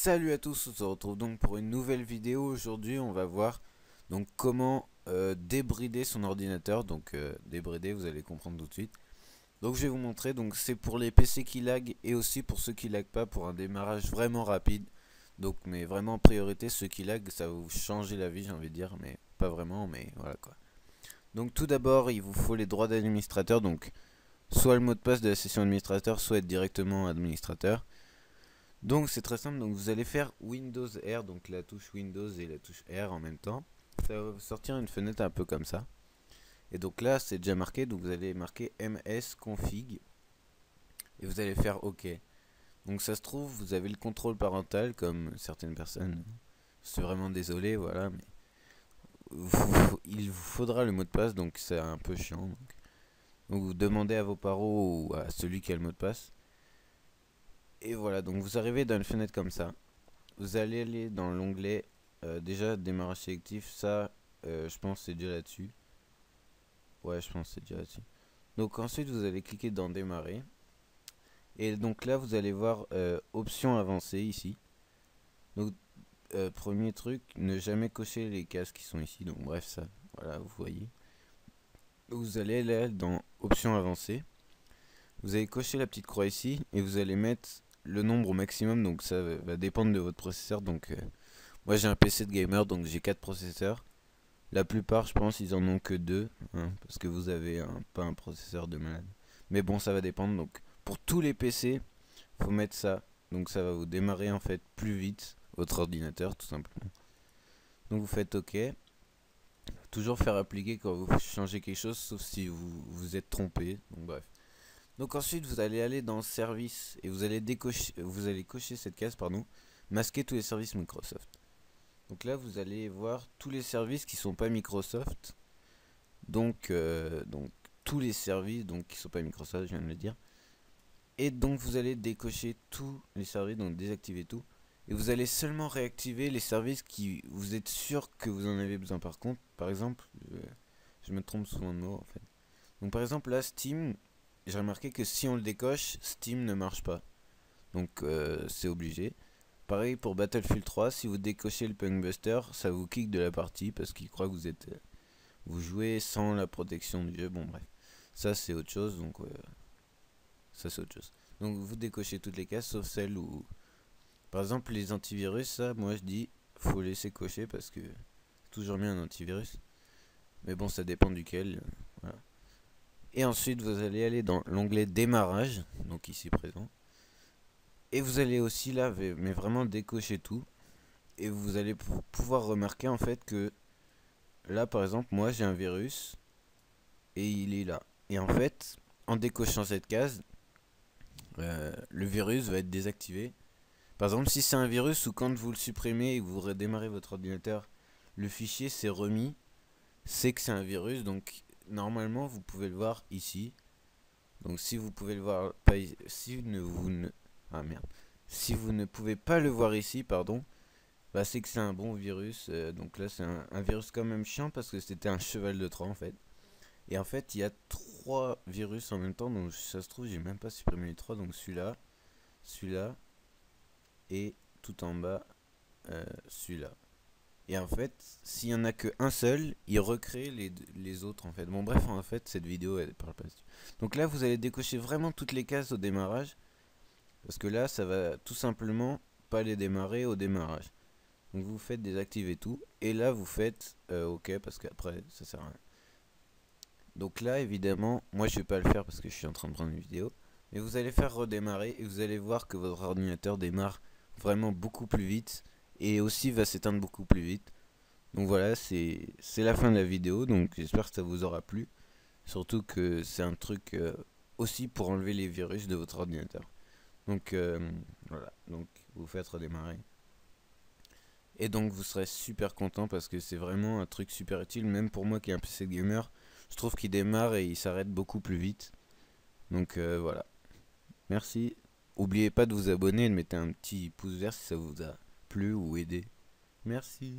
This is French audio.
Salut à tous, on se retrouve donc pour une nouvelle vidéo. Aujourd'hui on va voir donc comment débrider son ordinateur. Donc débrider, vous allez comprendre tout de suite. Donc je vais vous montrer, donc c'est pour les PC qui lag et aussi pour ceux qui lag pas, pour un démarrage vraiment rapide. Donc mais vraiment en priorité, ceux qui lag, ça va vous changer la vie, j'ai envie de dire, mais pas vraiment, mais voilà quoi. Donc tout d'abord il vous faut les droits d'administrateur, donc soit le mot de passe de la session administrateur, soit être directement administrateur. Donc c'est très simple, donc vous allez faire Windows R, donc la touche Windows et la touche R en même temps. Ça va vous sortir une fenêtre un peu comme ça. Et donc là c'est déjà marqué, donc vous allez marquer msconfig et vous allez faire OK. Donc ça se trouve, vous avez le contrôle parental comme certaines personnes. Je suis vraiment désolé, voilà, mais il vous faudra le mot de passe, donc c'est un peu chiant. Donc vous demandez à vos parents ou à celui qui a le mot de passe. Et voilà, donc vous arrivez dans une fenêtre comme ça. Vous allez aller dans l'onglet déjà démarrage sélectif. Ça, je pense c'est déjà là-dessus. Ouais, je pense c'est déjà là-dessus. Donc ensuite, vous allez cliquer dans démarrer. Et donc là, vous allez voir options avancées ici. Donc, premier truc, ne jamais cocher les cases qui sont ici. Donc bref, ça, voilà, vous voyez. Vous allez aller dans options avancées. Vous allez cocher la petite croix ici et vous allez mettre le nombre au maximum. Donc ça va dépendre de votre processeur. Donc moi j'ai un PC de gamer, donc j'ai 4 processeurs. La plupart, je pense, ils en ont que 2, hein, parce que vous avez pas un processeur de malade. Mais bon, ça va dépendre. Donc pour tous les PC, faut mettre ça. Donc ça va vous démarrer en fait plus vite votre ordinateur, tout simplement. Donc vous faites OK. Toujours faire appliquer quand vous changez quelque chose, sauf si vous vous êtes trompé. Donc bref. Donc ensuite, vous allez aller dans service et vous allez cocher cette case, pardon, masquer tous les services Microsoft. Donc là, vous allez voir tous les services qui sont pas Microsoft. Donc tous les services donc qui sont pas Microsoft, je viens de le dire. Et donc vous allez décocher tous les services, donc désactiver tout. Et vous allez seulement réactiver les services qui vous êtes sûr que vous en avez besoin. Par contre, par exemple, je me trompe souvent de mots en fait. Donc par exemple là, Steam, j'ai remarqué que si on le décoche, Steam ne marche pas. Donc c'est obligé. Pareil pour Battlefield 3, si vous décochez le Punkbuster, ça vous kick de la partie parce qu'il croit que vous jouez sans la protection du jeu. Bon bref, ça c'est autre chose, donc ça c'est autre chose. Donc vous décochez toutes les cases sauf celles où, par exemple les antivirus, ça moi je dis faut laisser cocher parce que c'est toujours bien un antivirus. Mais bon, ça dépend duquel. Voilà. Et ensuite vous allez aller dans l'onglet démarrage, donc ici présent. Et vous allez aussi là, mais vraiment décocher tout. Et vous allez pouvoir remarquer en fait que là par exemple moi j'ai un virus et il est là. Et en fait en décochant cette case, le virus va être désactivé. Par exemple si c'est un virus ou quand vous le supprimez et que vous redémarrez votre ordinateur, le fichier s'est remis, c'est que c'est un virus. Donc normalement vous pouvez le voir ici. Donc si vous pouvez le voir pas, si vous ne ah merde, si vous ne pouvez pas le voir ici, pardon, bah c'est que c'est un bon virus. Donc là c'est un virus quand même chiant parce que c'était un cheval de Troie en fait. Et en fait il y a 3 virus en même temps, donc ça se trouve j'ai même pas supprimé les 3. Donc celui-là et tout en bas celui-là. Et en fait s'il y en a que un seul, il recrée les autres en fait. Bon bref, en fait cette vidéo elle parle pas dessus. Donc là vous allez décocher vraiment toutes les cases au démarrage, parce que là ça va tout simplement pas les démarrer au démarrage. Donc vous faites désactiver tout. Et là vous faites OK parce qu'après ça sert à rien. Donc là évidemment moi je vais pas le faire parce que je suis en train de prendre une vidéo. Mais vous allez faire redémarrer et vous allez voir que votre ordinateur démarre vraiment beaucoup plus vite. Et aussi va s'éteindre beaucoup plus vite. Donc voilà, c'est la fin de la vidéo. Donc j'espère que ça vous aura plu. Surtout que c'est un truc aussi pour enlever les virus de votre ordinateur. Donc voilà, donc vous faites redémarrer. Et donc vous serez super content parce que c'est vraiment un truc super utile. Même pour moi qui est un PC gamer, je trouve qu'il démarre et il s'arrête beaucoup plus vite. Donc voilà, merci. N'oubliez pas de vous abonner et de mettre un petit pouce vert si ça vous a plu ou aidé. Merci.